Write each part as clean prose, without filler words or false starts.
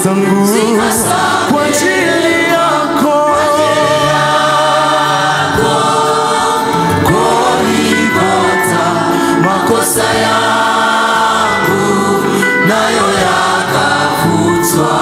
zangu kwa ajili yako. Golgotha, makosa yangu nayo yakafutwa.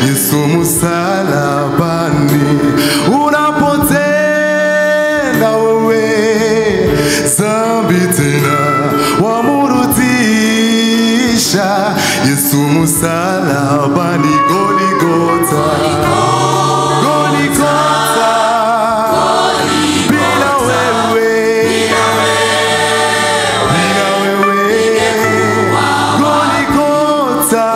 Yesu msalabani unapotenda wewe dhambi tena wamurudisha. Yesu msalabani Golgotha, Golgotha, bila wewe, bila wewe, Golgotha.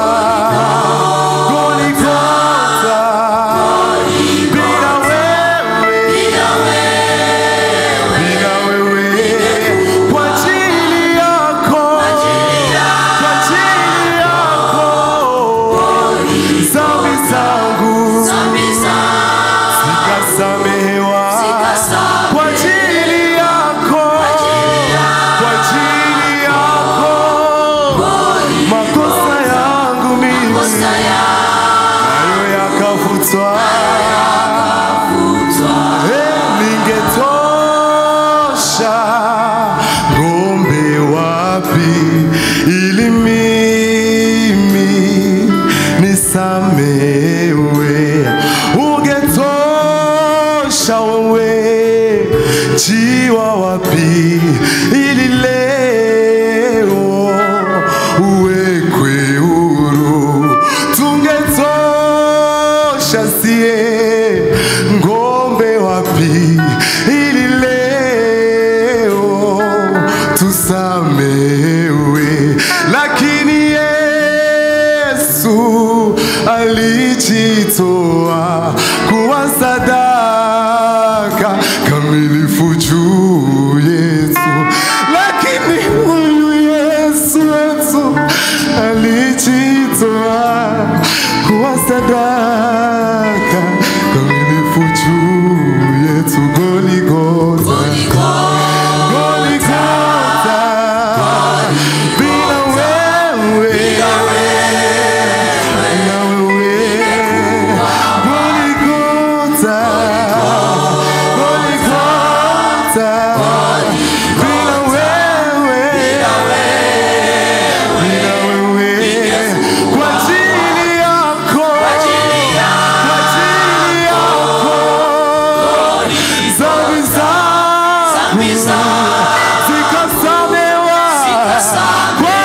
Ningetosha ngombe wapi ili mimi nisamewe? Ungetosha wewe jiwa wapi ili leo uwekwe huru? Tungetosha sie ngombe wapi ili leo tusamewe? Lakini Yesu alijitoa kuwa sadaka kamilifu juu yetu. Lakini huyu Yesu alijitoa kuwa sadaka kamilifu juu yetu. Golgotha, Golgotha, bila wewe, bila wewe, Golgotha, Golgotha, bila wewe, bila wewe, kwa ajili yako, kwa ajili yako, dhambi zangu zikasamewa kwa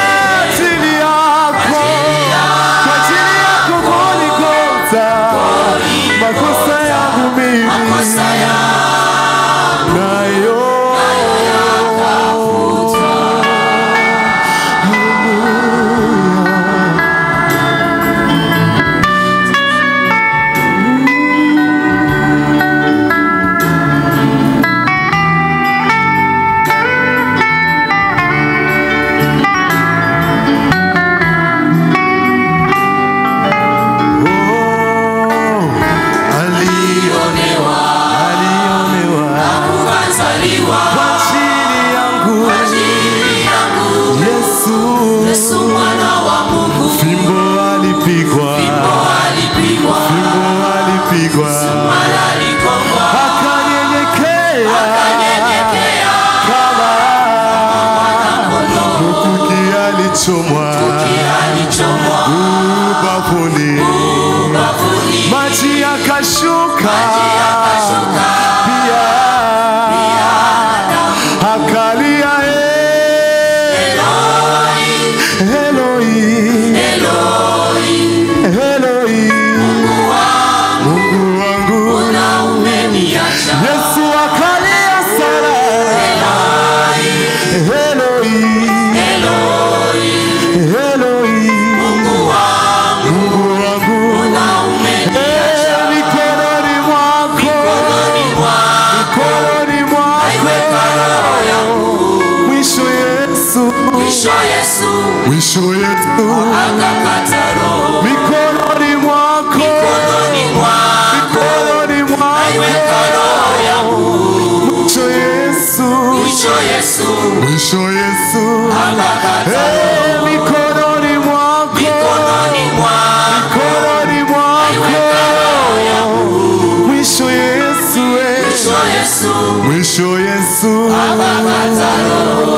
ajili yako, kwa ajili yako Golgotha, makosa yangu alichomwa ubavuni, maji yakashuka pia akalia Eloi, Eloi, Mungu wangu, Yesu akalia sana Eloi, Eloi, Mungu wangu, mikononi mwako, mikononi mwako, mwisho Yesu, mwisho Yesu akakata roho, mikononi mwako, mikononi mwako, aiweka roho yangu, mwisho Yesu, mwisho Yesu akakata roho, mikononi mwako, mikononi mwako, aiweka roho yangu, mwisho Yesu, mwisho Yesu akakata roho.